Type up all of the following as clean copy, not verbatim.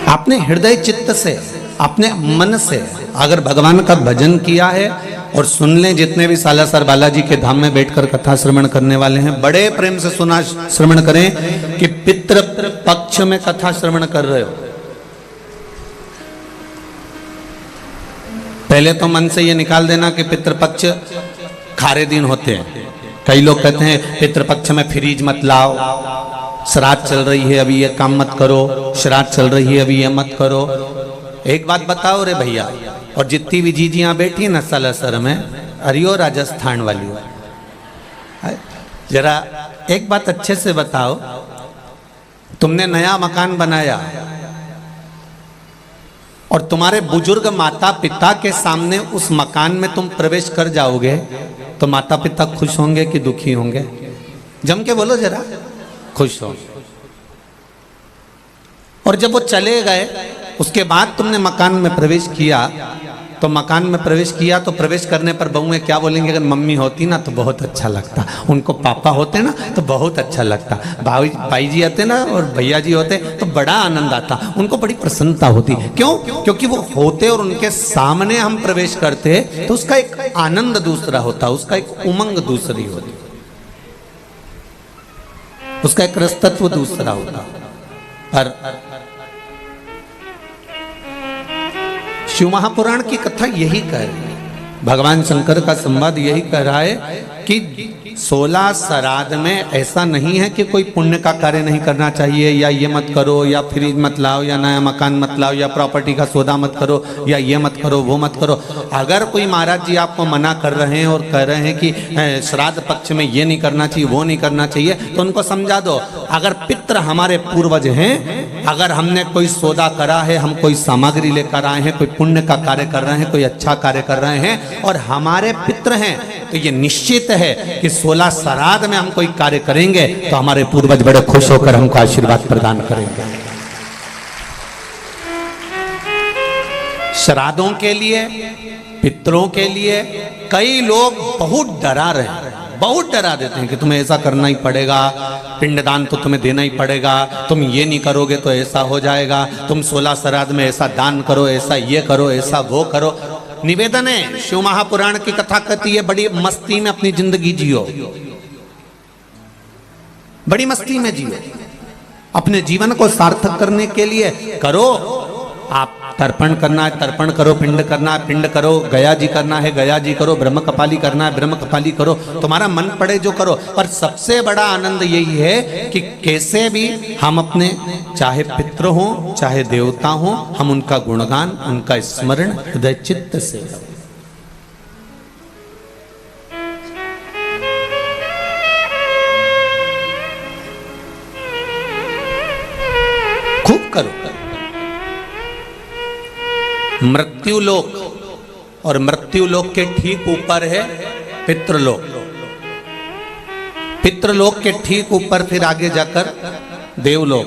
आपने हृदय चित्त से, अपने मन से अगर भगवान का भजन किया है, और सुन लें जितने भी सालासर बालाजी के धाम में बैठकर कथा श्रवण करने वाले हैं, बड़े प्रेम से सुना श्रवण करें कि पितृ पक्ष में कथा श्रवण कर रहे हो। पहले तो मन से ये निकाल देना कि पितृपक्ष खारे दिन होते हैं। कई लोग कहते हैं पितृपक्ष में फ्रीज मत लाओ, श्राद्ध चल रही है अभी ये काम मत करो, श्राद्ध चल रही है अभी ये मत करो। एक बात बताओ रे भैया, और जितनी भी जीजियां बैठी है ना सालासर में, अरियो राजस्थान वाली, जरा एक बात अच्छे से बताओ, तुमने नया मकान बनाया और तुम्हारे बुजुर्ग माता पिता के सामने उस मकान में तुम प्रवेश कर जाओगे तो माता पिता खुश होंगे कि दुखी होंगे? जम के बोलो जरा। खुश हो। और जब वो चले गए उसके बाद तुमने मकान में प्रवेश किया, तो मकान में प्रवेश किया तो प्रवेश करने पर बहुएं क्या बोलेंगे? अगर मम्मी होती ना तो बहुत अच्छा लगता, उनको पापा होते ना तो बहुत अच्छा लगता, भाई जी आते ना और भैया जी होते तो बड़ा आनंद आता, उनको बड़ी प्रसन्नता होती। क्यों? क्योंकि वो होते और उनके सामने हम प्रवेश करते तो उसका एक आनंद दूसरा होता, उसका एक उमंग दूसरी होती, उसका एक रसतत्व दूसरा होता। पर शिव महापुराण की कथा यही कह रही है, भगवान शंकर का संवाद यही कह रहा है कि 16 श्राद्ध में ऐसा नहीं है कि कोई पुण्य का कार्य नहीं करना चाहिए, या ये मत करो, या फ्रिज मत लाओ, या नया मकान मत लाओ, या प्रॉपर्टी का सौदा मत करो, या ये मत करो, वो मत करो। अगर कोई महाराज जी आपको मना कर रहे हैं और कह रहे हैं कि श्राद्ध पक्ष में ये नहीं करना चाहिए, वो नहीं करना चाहिए, तो उनको समझा दो, अगर पितृ हमारे पूर्वज हैं, अगर हमने कोई सौदा करा है, हम कोई सामग्री लेकर आए हैं, कोई पुण्य का कार्य कर रहे हैं, कोई अच्छा कार्य कर रहे हैं और हमारे पितृ हैं, तो ये निश्चित है कि 16 श्राद्ध में हम कोई कार्य करेंगे तो हमारे पूर्वज बड़े खुश होकर हमको आशीर्वाद प्रदान करेंगे। श्राद्धों के लिए, पितरों के लिए कई लोग बहुत डरा रहे हैं, बहुत डरा देते हैं कि तुम्हें ऐसा करना ही पड़ेगा, पिंडदान तो तुम्हें देना ही पड़ेगा, तुम ये नहीं करोगे तो ऐसा हो जाएगा, तुम 16 श्राद्ध में ऐसा दान करो, ऐसा ये करो, ऐसा वो करो। निवेदन है, शिव महापुराण की कथा कहती है बड़ी मस्ती में अपनी जिंदगी जियो, बड़ी मस्ती में जियो, अपने जीवन को सार्थक करने के लिए करो। आप तर्पण करना है तर्पण करो, पिंड करना है पिंड करो, गया जी करना है गया जी करो, ब्रह्म कपाली करना है ब्रह्म कपाली करो, तुम्हारा मन पड़े जो करो। पर सबसे बड़ा आनंद यही है कि कैसे भी हम अपने, चाहे पितृ हो चाहे देवता हो, हम उनका गुणगान, उनका स्मरण हृदय चित्त से करें। खूब करो। मृत्युलोक, और मृत्युलोक के ठीक ऊपर है पितृलोक, पितृलोक के ठीक ऊपर फिर आगे जाकर देवलोक,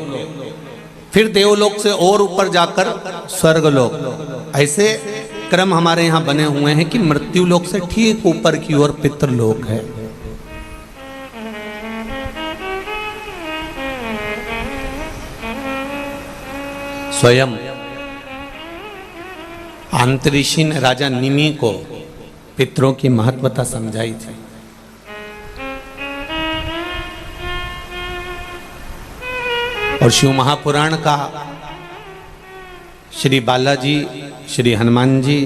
फिर देवलोक से और ऊपर जाकर स्वर्गलोक। ऐसे क्रम हमारे यहां बने हुए हैं कि मृत्युलोक से ठीक ऊपर की ओर पितृलोक है। स्वयं अंतरिक्षी ने राजा निमि को पितरों की महत्वता समझाई थी। और शिव महापुराण का श्री बालाजी, श्री हनुमान जी,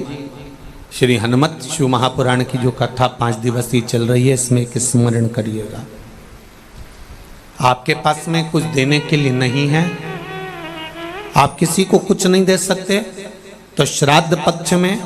श्री हनुमत शिव महापुराण की जो कथा 5 दिवसीय चल रही है, इसमें एक स्मरण करिएगा। आपके पास में कुछ देने के लिए नहीं है, आप किसी को कुछ नहीं दे सकते, तो श्राद्ध पक्ष में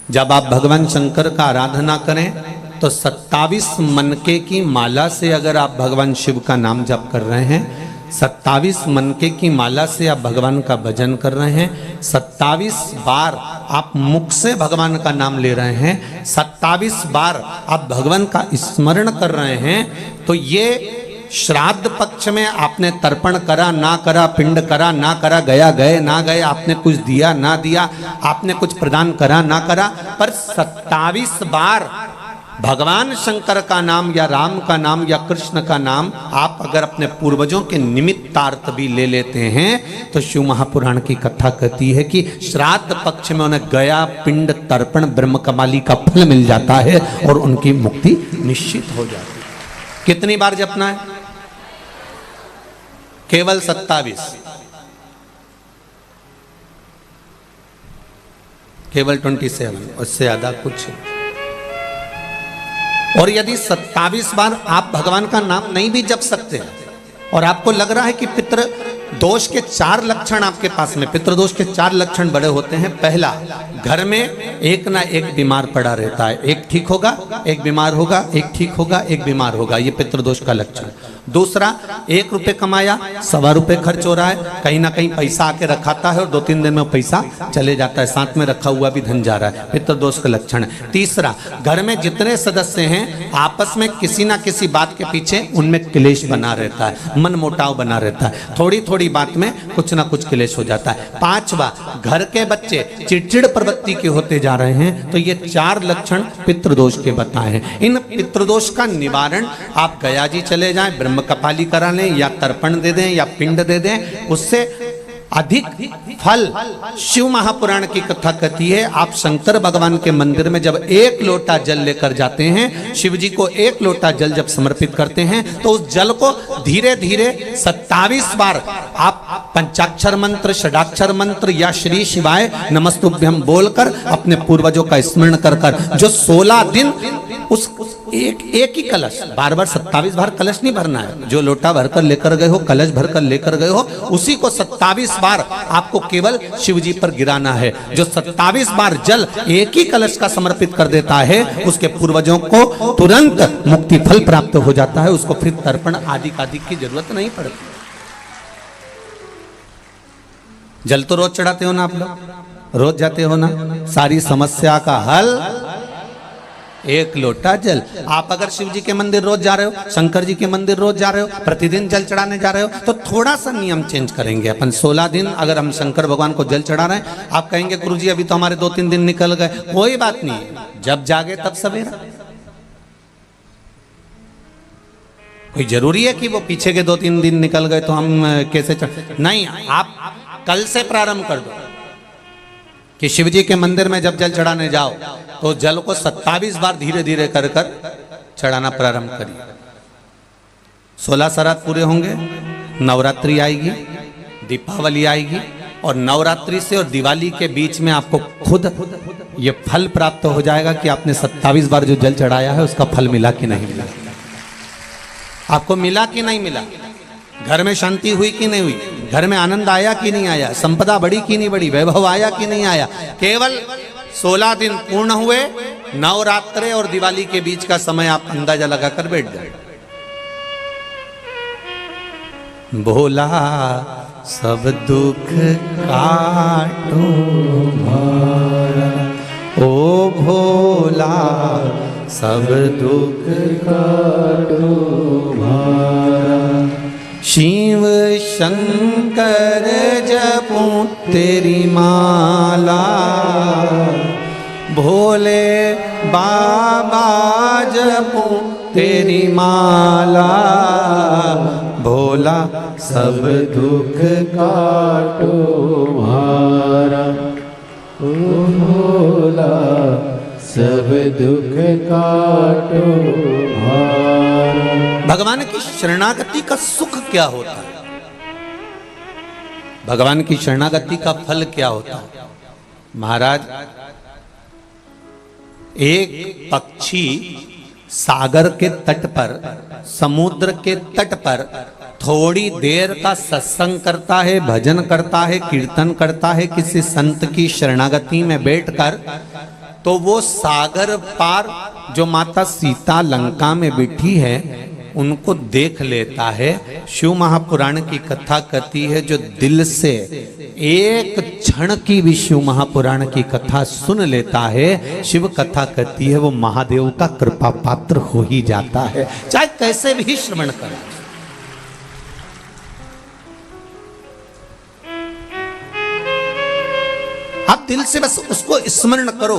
जब आप भगवान शंकर का आराधना करें तो 27 मनके की माला से अगर आप भगवान शिव का नाम जप कर रहे हैं, 27 मनके की माला से आप भगवान का भजन कर रहे हैं, 27 बार आप मुख से भगवान का नाम ले रहे हैं, 27 बार आप भगवान का स्मरण कर रहे हैं, तो ये श्राद्ध पक्ष में आपने तर्पण करा ना करा, पिंड करा ना करा, गया गए ना गए, आपने कुछ दिया ना दिया, आपने कुछ प्रदान करा ना करा, पर 27 बार भगवान शंकर का नाम या राम का नाम या कृष्ण का नाम आप अगर अपने पूर्वजों के निमित्तार्थ भी ले लेते हैं तो शिव महापुराण की कथा कहती है कि श्राद्ध पक्ष में उन्हें गया पिंड तर्पण ब्रह्मकमाली का फल मिल जाता है और उनकी मुक्ति निश्चित हो जाती है। कितनी बार जपना है? केवल 27, केवल 27, उससे ज्यादा कुछ। और यदि 27 बार आप भगवान का नाम नहीं भी जप सकते और आपको लग रहा है कि पितृ दोष के 4 लक्षण आपके पास में, पितृदोष के 4 लक्षण बड़े होते हैं। पहला, घर में एक ना एक बीमार पड़ा रहता है, एक ठीक होगा एक बीमार होगा, एक ठीक होगा एक बीमार होगा, ये पितृदोष का लक्षण। दूसरा, 1 रुपये कमाया 1.25 रुपये खर्च हो रहा है, कहीं ना कहीं पैसा आके रखाता है और 2-3 दिन में पैसा चले जाता है, साथ में रखा हुआ भी धन जा रहा है, पितृदोष का लक्षण है। तीसरा, घर में जितने सदस्य हैं आपस में किसी ना किसी बात के पीछे उनमें क्लेश बना रहता है, मन मुटाव बना रहता है, थोड़ी थोड़ी बात में कुछ ना कुछ क्लेश हो जाता है। 5वां, घर के बच्चे चिड़चिड़ प्रवृत्ति के होते जा रहे हैं। तो ये 4 लक्षण पितृदोष के बताए हैं। इन पितृदोष का निवारण आप गया जी चले जाएं, ब्रह्म कपाली करा लें या तर्पण दे दें या पिंड दे दें, उससे अधिक फल शिव महापुराण की कथा कहती है। आप शंकर भगवान के मंदिर में जब 1 लोटा जल लेकर जाते हैं, शिव जी को 1 लोटा जल जब समर्पित करते हैं तो उस जल को धीरे धीरे 27 बार आप पंचाक्षर मंत्र, षडाक्षर मंत्र या श्री शिवाय नमस्तुभ्यम बोलकर अपने पूर्वजों का स्मरण कर कर जो 16 दिन उस एक ही कलश, बार बार 27 बार कलश नहीं भरना है, जो लोटा भरकर लेकर गए हो, कलश भरकर लेकर गए हो, उसी को 27 बार आपको केवल शिव जी पर गिराना है। जो 27 बार जल एक ही कलश का समर्पित कर देता है उसके पूर्वजों को तुरंत मुक्ति फल प्राप्त हो जाता है, उसको फिर तर्पण आदि की जरूरत नहीं पड़ती। जल तो रोज चढ़ाते हो ना आप लोग, रोज जाते हो ना, सारी समस्या का हल 1 लोटा जल। आप अगर शिव जी के मंदिर रोज जा रहे हो, शंकर जी के मंदिर रोज जा रहे हो, प्रतिदिन जल चढ़ाने जा रहे हो, तो थोड़ा सा नियम चेंज करेंगे अपन। 16 दिन अगर हम शंकर भगवान को जल चढ़ा रहे हैं, आप कहेंगे गुरुजी अभी तो हमारे 2-3 दिन निकल गए, कोई बात नहीं, जब जागे तब सवेरा। कोई जरूरी है कि वो पीछे के 2-3 दिन निकल गए तो हम कैसे नहीं, आप कल से प्रारंभ कर दो कि शिव जी के मंदिर में जब जल चढ़ाने जाओ तो जल को 27 बार धीरे धीरे कर कर चढ़ाना प्रारंभ करिए। 16 श्राद्ध पूरे होंगे, नवरात्रि आएगी, दीपावली आएगी और नवरात्रि से और दिवाली के बीच में आपको खुद ये फल प्राप्त हो जाएगा कि आपने 27 बार जो जल चढ़ाया है उसका फल मिला कि नहीं मिला, आपको मिला कि नहीं मिला, घर में शांति हुई कि नहीं हुई, घर में आनंद आया कि नहीं आया, संपदा बढ़ी कि नहीं बढ़ी, वैभव आया कि नहीं आया। केवल 16 दिन पूर्ण हुए, नवरात्रे और दिवाली के बीच का समय आप अंदाजा लगाकर बैठ जाए। भोला सब दुख काटो भारा, ओ भोला सब दुख काटो भारा, शिव शंकर जपूं तेरी माला, भोले बाबा जपूं तेरी माला, भोला सब दुख काटो भारा, ओ भोला सब दुख काटो भारा। भगवान की शरणागति का सुख क्या होता है, भगवान की शरणागति का फल क्या होता है? महाराज, एक पक्षी सागर के तट पर, समुद्र के तट पर थोड़ी देर का सत्संग करता है, भजन करता है, कीर्तन करता है किसी संत की शरणागति में बैठकर, तो वो सागर पार जो माता सीता लंका में बैठी है उनको देख लेता है। शिव महापुराण की कथा कहती है जो दिल से एक क्षण की भी शिव महापुराण की कथा सुन लेता है, शिव कथा कहती है वो महादेव का कृपा पात्र हो ही जाता है, चाहे कैसे भी श्रवण करे। आप दिल से बस उसको स्मरण करो।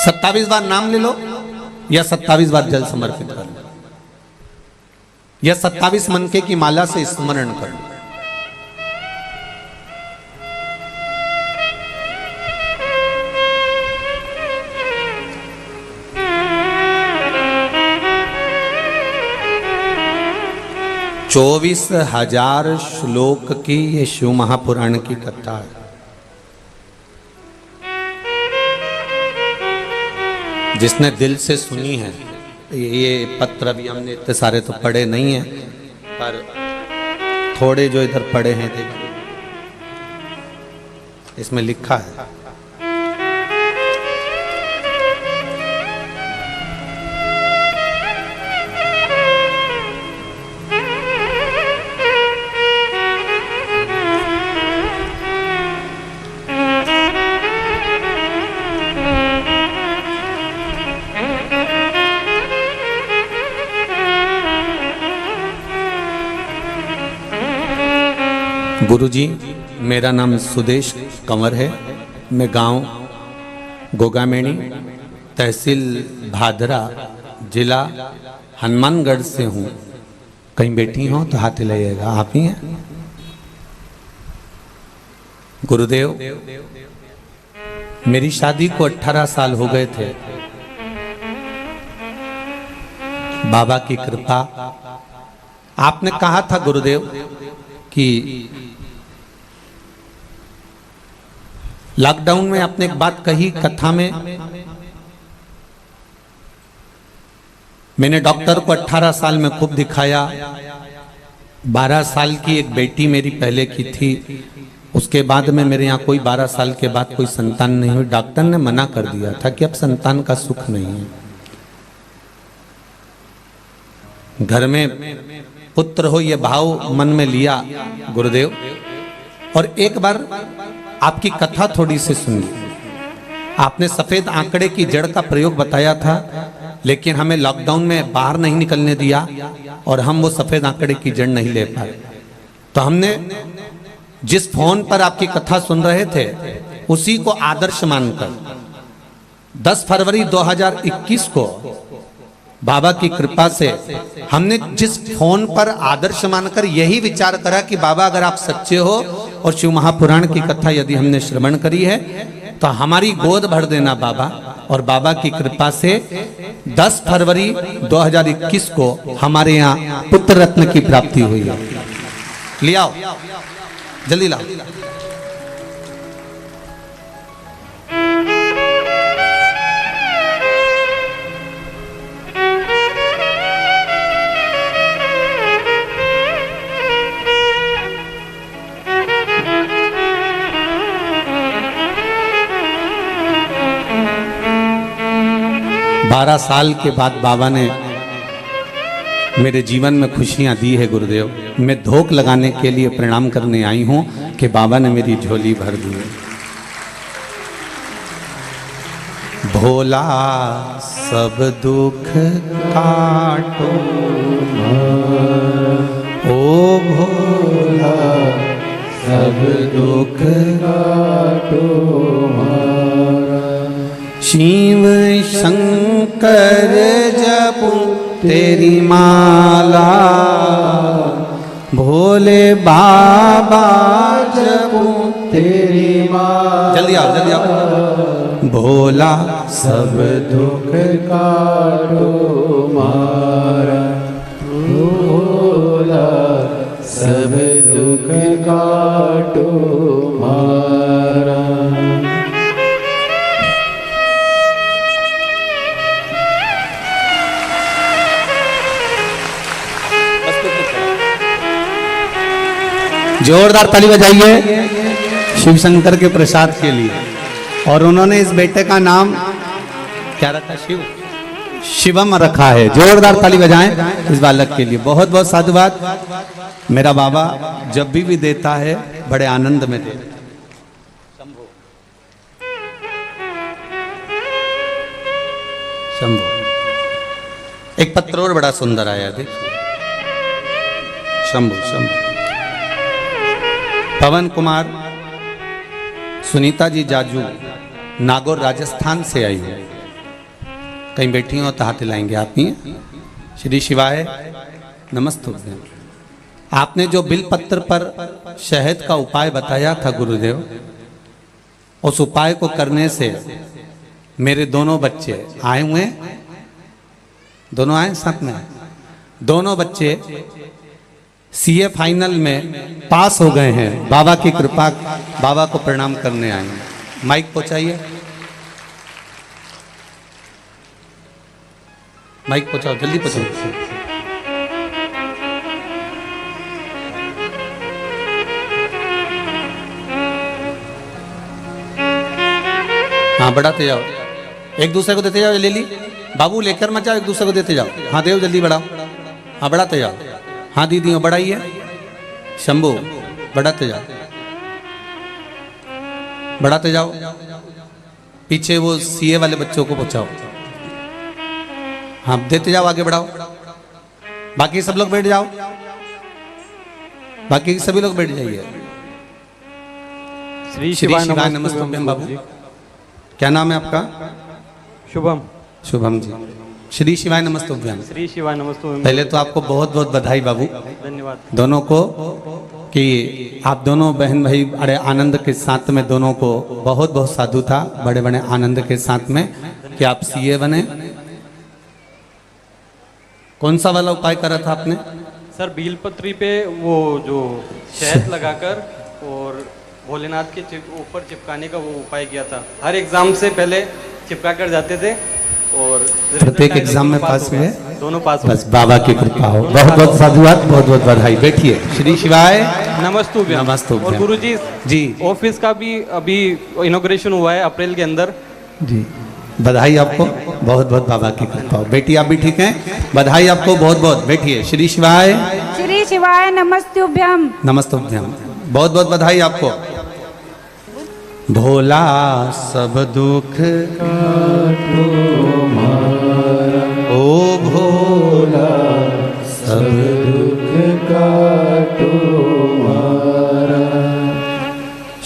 27 बार नाम ले लो या 27 बार जल समर्पित कर लो या 27 मनके की माला से स्मरण कर लो। चौबीस 24,000 श्लोक की ये शिव महापुराण की कथा है। जिसने दिल से सुनी है, ये पत्र भी हमने इतने सारे तो पढ़े नहीं हैं, पर थोड़े जो इधर पढ़े हैं देखिए, इसमें लिखा है गुरुजी, मेरा नाम सुदेश कंवर है। मैं गांव गोगामेणी, तहसील भादरा, जिला हनुमानगढ़ से हूँ। कहीं बैठी हो तो हाथ हिलाइएगा। आप ही हैं? गुरुदेव, मेरी शादी को 18 साल हो गए थे। बाबा की कृपा, आपने कहा था गुरुदेव कि लॉकडाउन में आपने एक बात कही कथा में, मैंने डॉक्टर को 18 साल में खूब दिखाया। 12 साल की एक बेटी मेरी पहले की थी, उसके बाद में मेरे यहाँ कोई 12 साल के बाद कोई संतान नहीं हुई। डॉक्टर ने मना कर दिया था कि अब संतान का सुख नहीं है। घर में पुत्र हो ये भाव मन में लिया गुरुदेव। और एक बार आपकी कथा थोड़ी सी सुनी। आपने सफेद आंकड़े की जड़ का प्रयोग बताया था, लेकिन हमें लॉकडाउन में बाहर नहीं निकलने दिया और हम वो सफेद आंकड़े की जड़ नहीं ले पाए। तो हमने जिस फोन पर आपकी कथा सुन रहे थे उसी को आदर्श मानकर 10 फरवरी 2021 को बाबा की कृपा से हमने जिस फोन पर आदर्श मानकर यही विचार करा कि बाबा अगर आप सच्चे हो और शिव महापुराण की कथा यदि हमने श्रवण करी है तो हमारी गोद भर देना बाबा। और बाबा की कृपा से 10 फरवरी 2021 को हमारे यहाँ पुत्र रत्न की प्राप्ति हुई है। ले आओ, जल्दी लाओ। 12 साल के बाद बाबा ने मेरे जीवन में खुशियां दी है गुरुदेव। मैं धोख लगाने के लिए प्रणाम करने आई हूं कि बाबा ने मेरी झोली भर दी है। भोला सब दुख काटो, ओ भोला सब दुख काटो, शिव शंकर जपू तेरी माला, भोले बाबा जपू तेरी माला। जल्दी आओ, जल्दी आओ। भोला सब दुख काटो मारा, भोला सब दुख काटो मारा। जोरदार ताली बजाइए शिव शंकर के प्रसाद के लिए। और उन्होंने इस बेटे का नाम क्या रखा? शिवम रखा है। जोरदार ताली बजाएं इस बालक के लिए। बहुत बहुत साधुवाद। मेरा बाबा जब भी देता है बड़े आनंद में देता है। शंभो। एक पत्र और बड़ा सुंदर आया, देखिए। शंभो शंभो। पवन कुमार, सुनीता जी जाजू, नागौर राजस्थान से आई है। कहीं बैठी हो तो हाथ हिलाएंगे आप ही। श्री शिवाय नमस्तुभ्यं। आपने जो बिलपत्र पर शहद का उपाय बताया था गुरुदेव, उस उपाय को करने से मेरे दोनों बच्चे आए हुए, दोनों आए साथ में, दोनों बच्चे सीए फाइनल में पास हो गए हैं। बाबा की कृपा, बाबा को प्रणाम करने आए हैं। माइक पहुंचाइए, माइक पहुंचाओ, जल्दी पहुंचाओ। हाँ बढ़ाते जाओ, एक दूसरे को देते जाओ। ले ली बाबू, लेकर मत जाओ, एक दूसरे को देते जाओ। हाँ देव जल्दी बढ़ाओ, हाँ बढ़ाते जाओ। हाँ दीदी बढ़ाइए, शंभू बढ़ाते जाओ, बढ़ाते जाओ। पीछे वो सीए वाले बच्चों को पहुंचाओ। हाँ देते जाओ, आगे बढ़ाओ। बाकी सब लोग बैठ जाओ, बाकी सभी लोग बैठ जाइए। श्री शिवाय नमस्तुभ्यं। बाबू क्या नाम है आपका? शुभम। शुभम जी। श्री शिवाय नमस्तुभ्यं। श्री शिवाय नमस्तुभ्यं। पहले तो आपको बहुत बहुत बधाई बाबू, धन्यवाद दोनों को, कि आप दोनों बहन भाई बड़े आनंद के साथ में, दोनों को बहुत बहुत साधु था, बड़े बड़े आनंद के साथ में कि आप सीए बने। कौन सा वाला उपाय करा था आपने? सर बीलपत्री पे वो जो शहद लगाकर और भोलेनाथ के ऊपर चिपकाने का वो उपाय किया था। हर एग्जाम से पहले चिपका कर जाते थे और प्रत्येक एग्जाम में पास हुए, दोनों पास। बस बाबा की कृपा हो। बहुत बहुत साधुवाद, बहुत बहुत बधाई। बैठिए। श्री शिवाय नमस्तुभ्यं। नमस्तुभ्यं। और गुरुजी जी, ऑफिस का भी अभी इनॉग्रेशन हुआ है अप्रैल के अंदर जी, बधाई आपको, बहुत बहुत बाबा की कृपा हो। बेटी आप भी ठीक हैं? बधाई आपको बहुत बहुत। बैठिए। श्री शिवाय श्री शिवाय नमस्तुभ्यं। नमस्तुभ्यं। बहुत बहुत बधाई आपको। भोला सब दुख काटो मारा, ओ भोला सब दुख काटो मारा।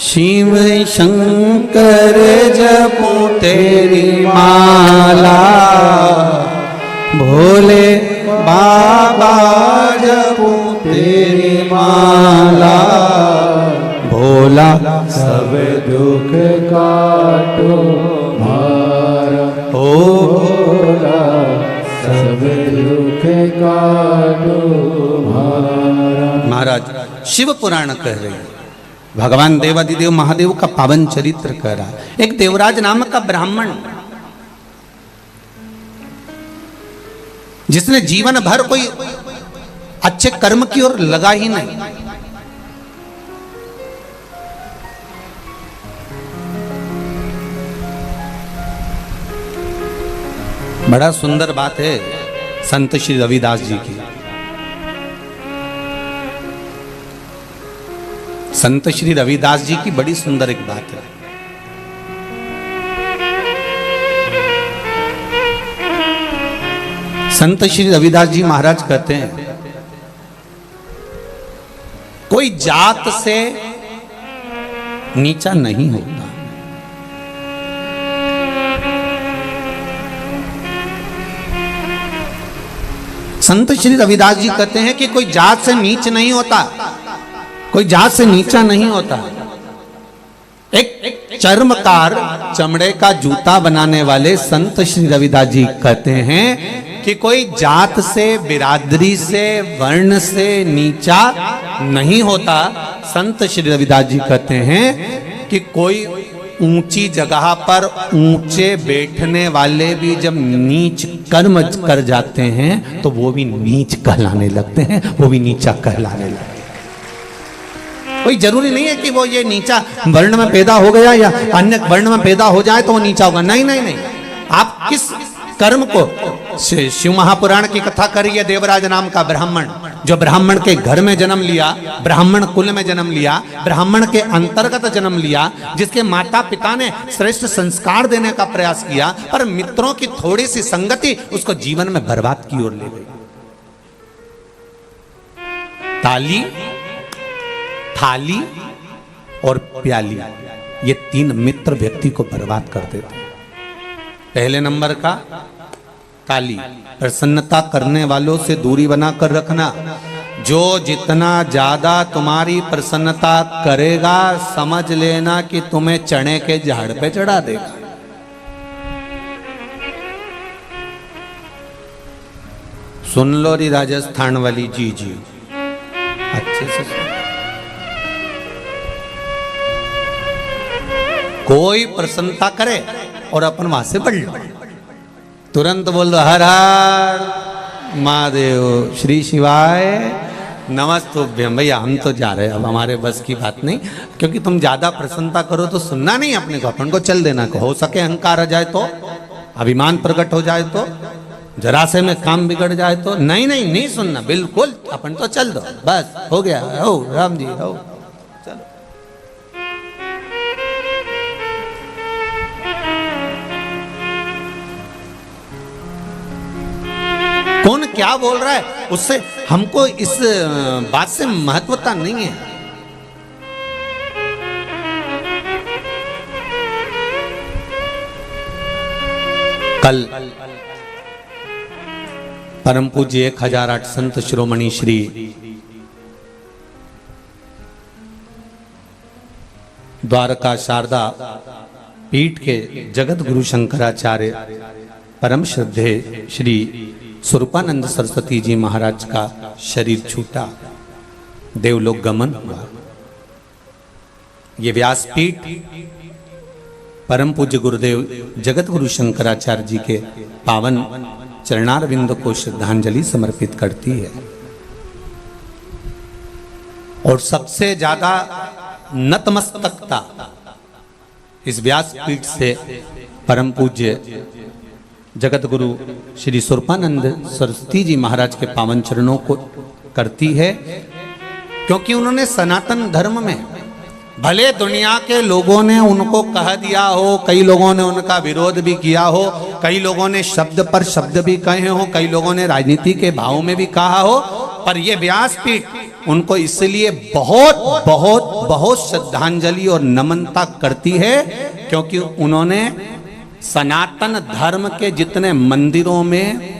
शिव शंकर जपो तेरी माला, भोले बाबा जपो तेरी माला। भोला सब दुख काटो मारा, ओ भोला सब दुख काटो मारा। महाराज शिव पुराण कह रहे हैं, भगवान देवादिदेव महादेव का पावन चरित्र कह रहा है। एक देवराज नाम का ब्राह्मण, जिसने जीवन भर कोई अच्छे कर्म की ओर लगा ही नहीं, बड़ा सुंदर बात है संत श्री रविदास जी की। संत श्री रविदास जी की बड़ी सुंदर एक बात है। संत श्री रविदास जी महाराज कहते हैं, कोई जात से नीचा नहीं होता। संत श्री रविदास जी कहते हैं कि कोई जात से नीच नहीं होता, कोई जात से नीचा नहीं होता। एक चर्मकार, चमड़े का जूता बनाने वाले संत श्री रविदास जी कहते हैं कि कोई जात से, बिरादरी से, वर्ण से नीचा नहीं होता। संत श्री रविदास जी कहते हैं कि कोई ऊंची जगह पर ऊंचे बैठने वाले भी जब नीच कर्म कर जाते हैं तो वो भी नीच कहलाने लगते हैं, वो भी नीचा कहलाने लगते हैं। कोई जरूरी नहीं है कि वो ये नीचा वर्ण में पैदा हो गया या अन्य वर्ण में पैदा हो जाए तो वो नीचा होगा। नहीं नहीं नहीं, आप किस कर्म को, शिव महापुराण की कथा करिए। देवराज नाम का ब्राह्मण, जो ब्राह्मण के घर में जन्म लिया, ब्राह्मण कुल में जन्म लिया, ब्राह्मण के अंतर्गत जन्म लिया, जिसके माता पिता ने श्रेष्ठ संस्कार देने का प्रयास किया, पर मित्रों की थोड़ी सी संगति उसको जीवन में बर्बाद की ओर ले गई। ताली, थाली और प्याली, ये तीन मित्र व्यक्ति को बर्बाद कर देते हैं। पहले नंबर का काली। प्रसन्नता करने वालों से दूरी बनाकर रखना। जो जितना ज्यादा तुम्हारी प्रसन्नता करेगा, समझ लेना कि तुम्हें चने के झाड़ पे चढ़ा देगा। सुन लो री राजस्थान वाली जी जी, अच्छे से सुन। कोई प्रसन्नता करे और अपन वहां से बढ़ लो, तुरंत बोल दो हर हर महादेव, श्री शिवाय नमस्तुभ्यम। भैया हम तो जा रहे हैं, अब हमारे बस की बात नहीं, क्योंकि तुम ज्यादा प्रसन्नता करो तो सुनना नहीं अपने को, अपन को चल देना को। हो सके अहंकार आ जाए तो, अभिमान प्रकट हो जाए तो, जरा से में काम बिगड़ जाए तो, नहीं नहीं नहीं सुनना बिल्कुल, अपन तो चल दो बस, हो गया। हो राम जी हो, चलो। कौन क्या बोल रहा है उससे हमको इस बात से महत्वता नहीं है। कल परम पूज्य 1008 संत शिरोमणि श्री द्वारका शारदा पीठ के जगत गुरु शंकराचार्य परम श्रद्धे श्री स्वरूपानंद सरस्वती जी महाराज का शरीर छूटा, देवलोक गमन हुआ। ये व्यासपीठ परम पूज्य गुरुदेव जगत गुरु शंकराचार्य जी के पावन चरणारविंद को श्रद्धांजलि समर्पित करती है। और सबसे ज्यादा नतमस्तकता इस व्यासपीठ से परम पूज्य जगत गुरु श्री स्वरूपानंद सरस्वती जी महाराज के पावन चरणों को करती है, क्योंकि उन्होंने सनातन धर्म में भले दुनिया के लोगों ने उनको कह दिया हो, कई लोगों ने उनका विरोध भी किया हो, कई लोगों ने शब्द पर शब्द भी कहे हो, कई लोगों ने राजनीति के भाव में भी कहा हो, पर यह व्यासपीठ उनको इसलिए बहुत बहुत बहुत श्रद्धांजलि और नमनता करती है, क्योंकि उन्होंने सनातन धर्म के जितने मंदिरों में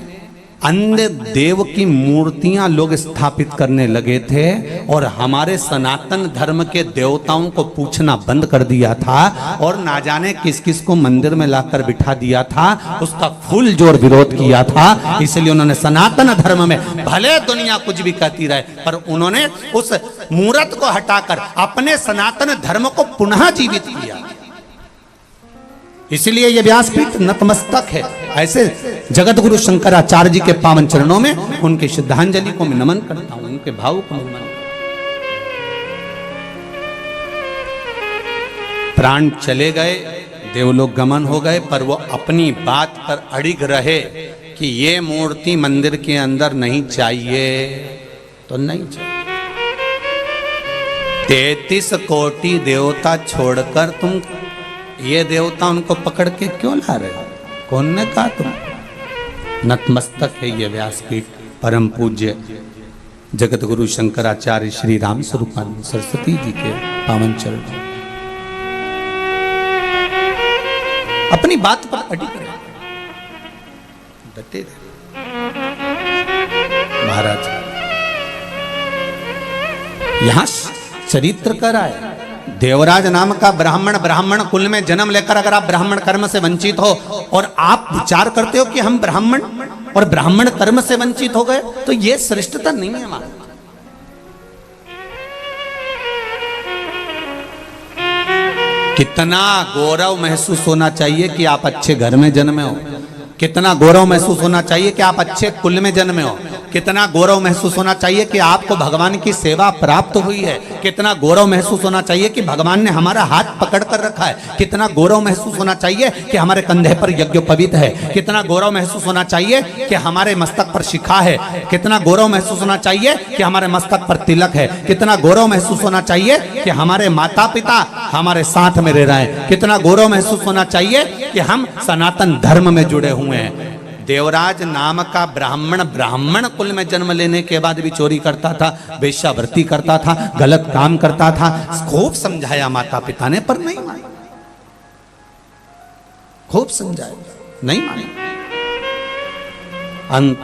अन्य देव की मूर्तियां लोग स्थापित करने लगे थे और हमारे सनातन धर्म के देवताओं को पूछना बंद कर दिया था और ना जाने किस किस को मंदिर में लाकर बिठा दिया था, उसका फुल जोर विरोध किया था। इसलिए उन्होंने सनातन धर्म में भले दुनिया कुछ भी कहती रहे, पर उन्होंने उस मूर्त को हटाकर अपने सनातन धर्म को पुनः जीवित किया। इसलिए यह व्यासपीठ नतमस्तक है। ऐसे जगत गुरु शंकराचार्य जी के पावन चरणों में उनकी श्रद्धांजलि को मैं नमन करता हूं, उनके भाव को नमन। प्राण चले गए, देवलोक गमन हो गए, पर वो अपनी बात पर अड़िग रहे कि ये मूर्ति मंदिर के अंदर नहीं चाहिए तो नहीं चाहिए। 33 कोटि देवता छोड़कर तुम ये देवता उनको पकड़ के क्यों ला रहे हो? कौन ने कहा तुम? नतमस्तक है ये व्यासपीठ परम पूज्य जगत गुरु शंकराचार्य श्री राम स्वरूपानंद सरस्वती जी के पावन चरण। अपनी बात पर अडिग रहे, डटे रहे। महाराज यहां चरित्र कर आए। देवराज नाम का ब्राह्मण कुल में जन्म लेकर अगर आप ब्राह्मण कर्म से वंचित हो और आप विचार करते हो कि हम ब्राह्मण और ब्राह्मण कर्म से वंचित हो गए, तो यह श्रेष्ठता नहीं है हमारा। कितना गौरव महसूस होना चाहिए कि आप अच्छे घर में जन्मे हो, कितना गौरव महसूस होना चाहिए कि आप अच्छे कुल में जन्मे हो, कितना गौरव महसूस होना चाहिए कि आपको भगवान की सेवा प्राप्त हुई है, कितना गौरव महसूस होना चाहिए कि भगवान ने हमारा हाथ पकड़ कर रखा है, कितना गौरव महसूस होना चाहिए कि हमारे कंधे पर यज्ञोपवीत है, कितना गौरव महसूस होना चाहिए कि हमारे मस्तक पर शिखा है, कितना गौरव महसूस होना चाहिए कि हमारे मस्तक पर तिलक है, कितना गौरव महसूस होना चाहिए कि हमारे माता पिता हमारे साथ में रह रहे हैं, कितना गौरव महसूस होना चाहिए कि हम सनातन धर्म में जुड़े हुए हैं। देवराज नाम का ब्राह्मण कुल में जन्म लेने के बाद भी चोरी करता था, वेश्यावृत्ति करता था, गलत काम करता था। खूब समझाया माता पिता ने, पर नहीं माने। खूब समझाया, नहीं माने। अंत।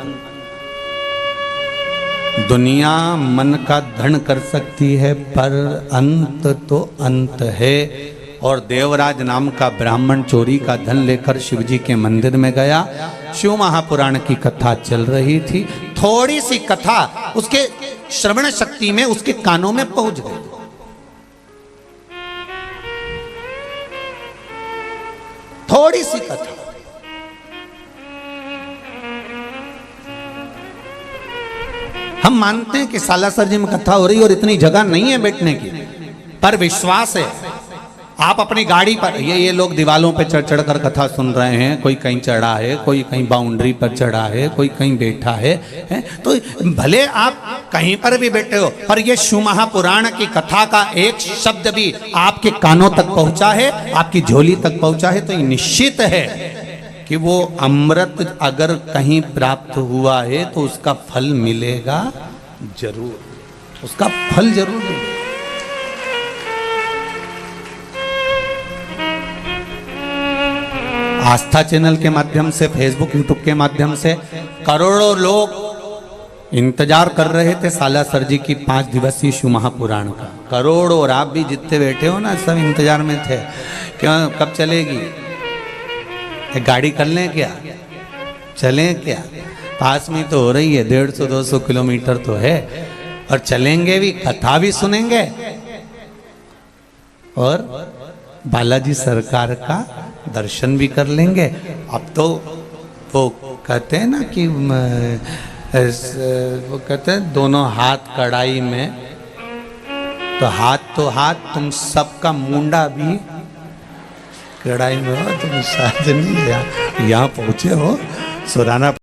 दुनिया मन का धन कर सकती है, पर अंत तो अंत है। और देवराज नाम का ब्राह्मण चोरी का धन लेकर शिवजी के मंदिर में गया। शिव महापुराण की कथा चल रही थी, थोड़ी सी कथा उसके श्रवण शक्ति में, उसके कानों में पहुंच गई। थोड़ी सी कथा, हम मानते हैं कि सालासर जी में कथा हो रही और इतनी जगह नहीं है बैठने की, पर विश्वास है। आप अपनी गाड़ी पर, ये लोग दीवालों पे चढ़ चढ़ कर कथा सुन रहे हैं, कोई कहीं चढ़ा है, कोई कहीं बाउंड्री पर चढ़ा है, कोई कहीं बैठा है, तो भले आप कहीं पर भी बैठे हो, पर ये शिव महापुराण की कथा का एक शब्द भी आपके कानों तक पहुंचा है, आपकी झोली तक पहुंचा है, तो ये निश्चित है कि वो अमृत अगर कहीं प्राप्त हुआ है तो उसका फल मिलेगा जरूर, उसका फल जरूर मिलेगा। आस्था चैनल के माध्यम से, फेसबुक यूट्यूब के माध्यम से करोड़ों लोग इंतजार कर रहे थे सालासर जी की 5 दिवसीय शिव महापुराण का। करोड़ों, और आप भी जितने बैठे हो ना, सब इंतजार में थे, क्यों कब चलेगी, एक गाड़ी कर लें क्या, चलें क्या, पास में तो हो रही है, 150-200 किलोमीटर तो है, और चलेंगे भी, कथा भी सुनेंगे और बालाजी सरकार का दर्शन भी कर लेंगे। अब तो वो कहते हैं ना कि वो कहते हैं दोनों हाथ कढ़ाई में, तो हाथ तुम सबका मुंडा भी कढ़ाई में हो, तुम शायद नहीं यहाँ पहुंचे हो सुराना।